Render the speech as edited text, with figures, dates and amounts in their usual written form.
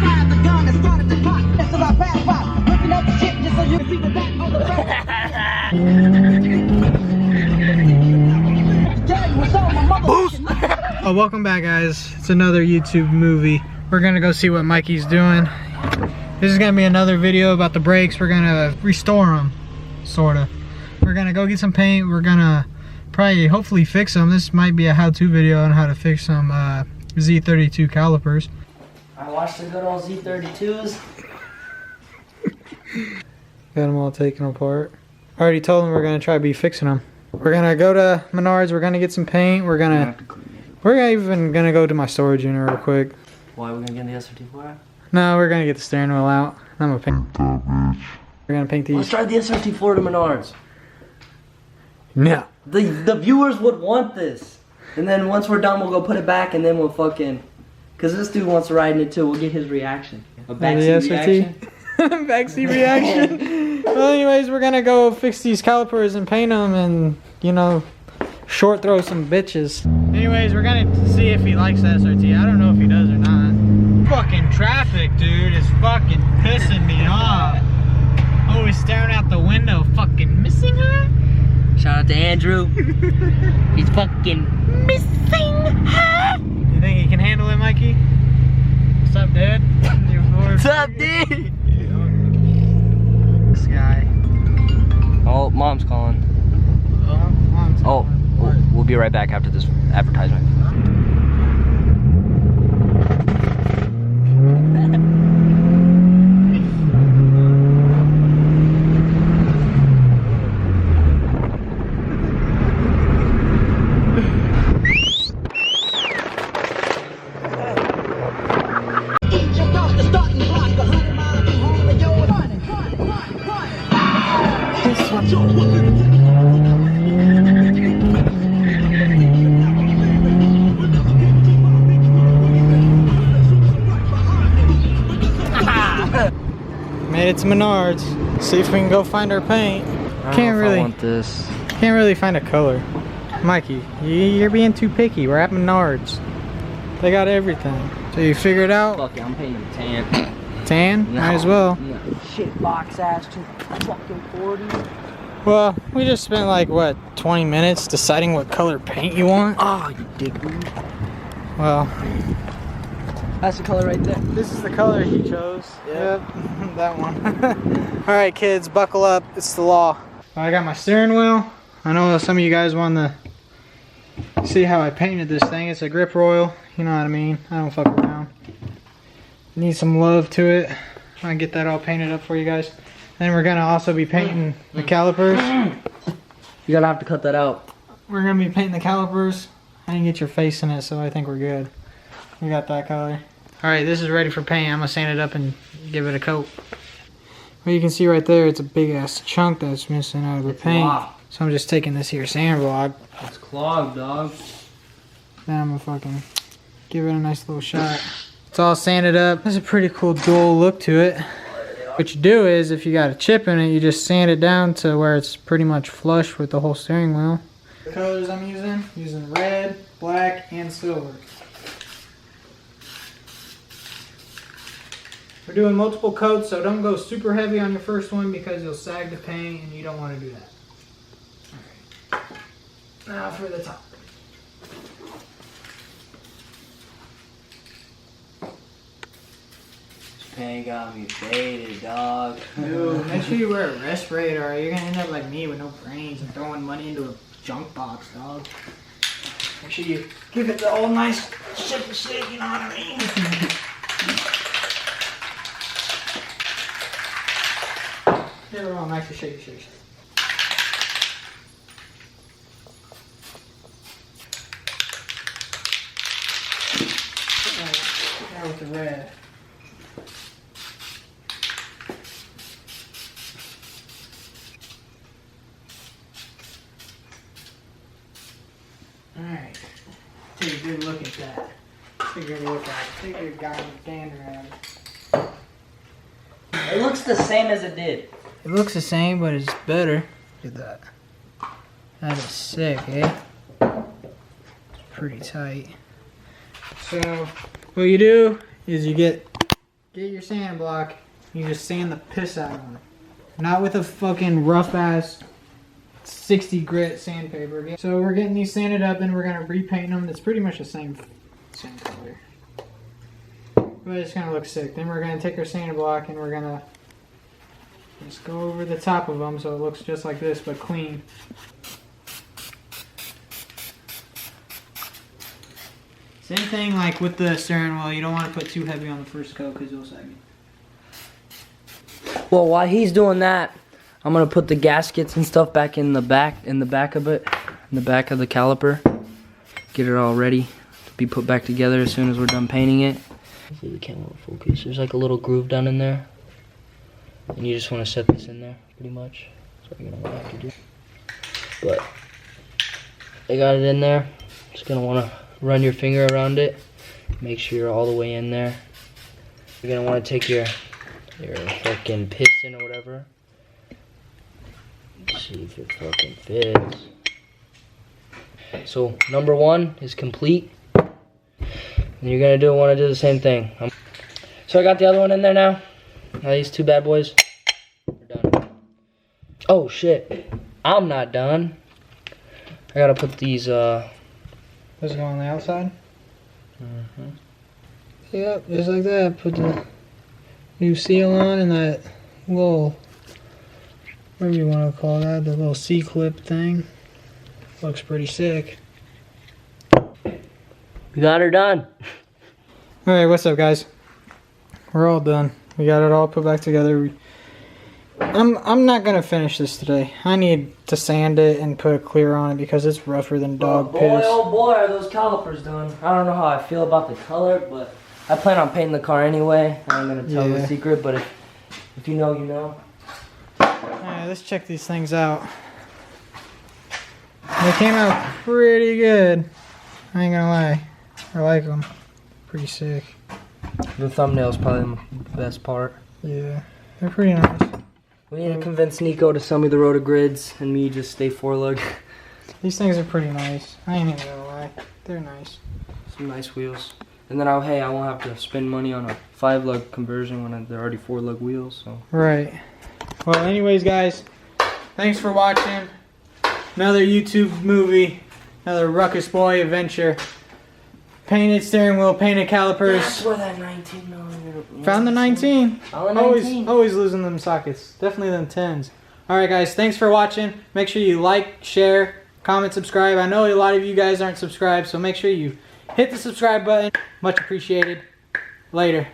fired the gun and started the clock. As I passed by, looking at the shit just so you can see the back on the back. Boost! Oh, welcome back, guys. It's another YouTube movie. We're gonna go see what Mikey's doing. This is gonna be another video about the brakes. We're gonna restore them, sorta. We're gonna go get some paint. We're gonna probably, hopefully, fix them. This might be a how-to video on how to fix some Z32 calipers. I watched the good old Z32s. Got them all taken apart. I already told them we're gonna try to be fixing them. We're gonna go to Menards. We're gonna get some paint. We're even gonna go to my storage unit real quick. Why are we gonna get the SRT4 out? No, we're gonna get the steering wheel out. I'm gonna paint. We're gonna paint these. Let's try the SRT4 to Menards. No. The viewers would want this. And then once we're done, we'll go put it back and then we'll fucking... Cause this dude wants to ride in it too. We'll get his reaction. A backseat reaction. Backseat reaction. Well, anyways, we're gonna go fix these calipers and paint them and, you know, short throw some bitches. Anyways, we're gonna see if he likes the SRT. I don't know if he does or not. Fucking traffic, dude, is fucking pissing me off. Always staring out the window, fucking missing her. Shout out to Andrew. He's fucking missing her. You think he can handle it, Mikey? What's up, dude? What's up, dude? This guy. Oh, mom's calling. Mom's calling. We'll be right back after this advertisement. Made it to Menards. See if we can go find our paint. I want this. Can't really find a color. Mikey, you're being too picky. We're at Menards. They got everything. So you figure it out? Fuck it, I'm painting tan. Tan? No, Might as well. No. Shit box ass 240. Well, we just spent like, what, 20 minutes deciding what color paint you want? Oh, you dick. Well, that's the color right there. this is the color he chose. Yep, that one. Alright kids, buckle up. It's the law. I got my steering wheel. I know some of you guys want to see how I painted this thing. It's a grip royal. You know what I mean. I don't fuck around. Need some love to it. I'll get that all painted up for you guys. Then we're gonna also be painting the calipers. You're gonna have to cut that out. We're gonna be painting the calipers. I didn't get your face in it, so I think we're good. We got that color. Alright, this is ready for paint. I'm gonna sand it up and give it a coat. Well, you can see right there, it's a big ass chunk that's missing out of the paint. Wow. So I'm just taking this here sand block. It's clogged, dog. Then I'm gonna fucking give it a nice little shot. It's all sanded up. There's a pretty cool dual look to it. What you do is, if you got a chip in it, you just sand it down to where it's pretty much flush with the whole steering wheel. The colors I'm using red, black, and silver. We're doing multiple coats, so don't go super heavy on your first one because you'll sag the paint and you don't want to do that. Alright. Now for the top. Paint got me faded, dog. Dude, make sure you wear a respirator or you're gonna end up like me with no brains and throwing money into a junk box, dog. Make sure you give it the old nice shake, you know what I mean? Give it all nice shake. Now with the red. Alright, take a good look at that. Take a good look at it. Take a good gander at it. It looks the same as it did. It looks the same, but it's better. Look at that. That is sick, eh? It's pretty tight. So, what you do is you get get your sand block, you just sand the piss out of them. Not with a fucking rough ass 60 grit sandpaper. So we're getting these sanded up and we're gonna repaint them. It's pretty much the same color. But it's gonna look sick. Then we're gonna take our sand block and we're gonna just go over the top of them so it looks just like this but clean. Same thing like with the steering wheel. You don't want to put too heavy on the first coat because you'll sag it. Well, while he's doing that, I'm gonna put the gaskets and stuff back in the back of it, in the back of the caliper. Get it all ready to be put back together as soon as we're done painting it. Hopefully the camera will focus. There's like a little groove down in there, and you just want to set this in there, pretty much. That's what you're gonna have to do. But I got it in there. Just gonna want to run your finger around it. Make sure you're all the way in there. You're gonna want to take your fucking piston or whatever. See if it fucking fits. So number 1 is complete. And you're gonna want to do the same thing. So I got the other one in there now. Now these 2 bad boys are done. Oh shit! I'm not done. I gotta put these. Does it go on the outside? Yep, just like that. Put the new seal on and that little, whatever you want to call that, the little C-clip thing. Looks pretty sick. We got her done. Alright, what's up guys? We're all done. We got it all put back together. I'm not gonna finish this today. I need to sand it and put a clear on it because it's rougher than dog piss. Oh boy, are those calipers done. I don't know how I feel about the color, but I plan on painting the car anyway. I'm gonna tell the secret, but if you know, you know. Alright, let's check these things out. They came out pretty good. I ain't gonna lie. I like them. Pretty sick. The thumbnail's probably the best part. Yeah, they're pretty nice. We need to convince Nico to sell me the rotor grids and me just stay 4-lug. These things are pretty nice. I ain't even gonna lie. They're nice. Some nice wheels. And then I won't have to spend money on a 5-lug conversion when they're already 4-lug wheels. So. Right. Well, anyways, guys, thanks for watching. Another YouTube movie. Another Ruckus Boy adventure. Painted steering wheel, painted calipers. That's where that 19mm. Found the 19. Found the 19. Always losing them sockets. Definitely them 10s. Alright guys, thanks for watching. Make sure you like, share, comment, subscribe. I know a lot of you guys aren't subscribed, so make sure you hit the subscribe button. Much appreciated. Later.